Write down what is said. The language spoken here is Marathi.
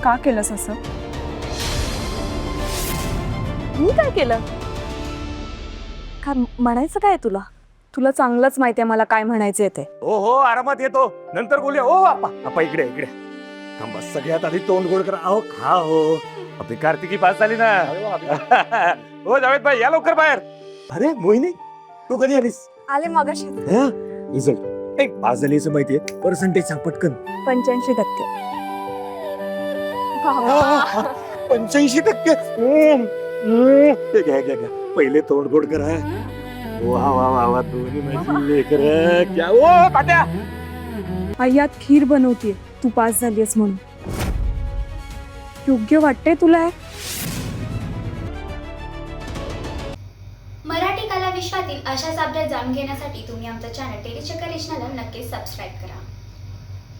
का केलंस असं? मी काय केलं? का म्हणायचं काय तुला? तुला चांगलंच माहितीये मला काय म्हणायचंय ते. हो हो आरामात येतो, नंतर बोलूया. ओ आपा आपा इकडे इकडे थांबा, सगळ्यात आधी तोंड गोड करा. अहो खा हो, आपली कार्तिकी पास झाली ना. हो जावेद भाई या लवकर बाहेर. अरे मोहिनी तू कधी आलीस? आले मगाशी. रिझल्ट एक पास झाली असं माहितीये, पर्सेंटेज सांग पटकन. 85%. 85%. घ्या घ्या घ्या, पहिले तोंड गोड करा. वा वा वा वा, दोन्ही माझी लेकर क्या. ओ तात्या, आई यात खीर बनवतीये तू पास झालीस म्हणून. योग्य वाटते तुला हे? मराठी कला विश्वातील अशाच अपडेट जाणून घेण्यासाठी तुम्ही आमचं चॅनल टेलीचक्कर रिजनला नक्कीच सबस्क्राईब करा.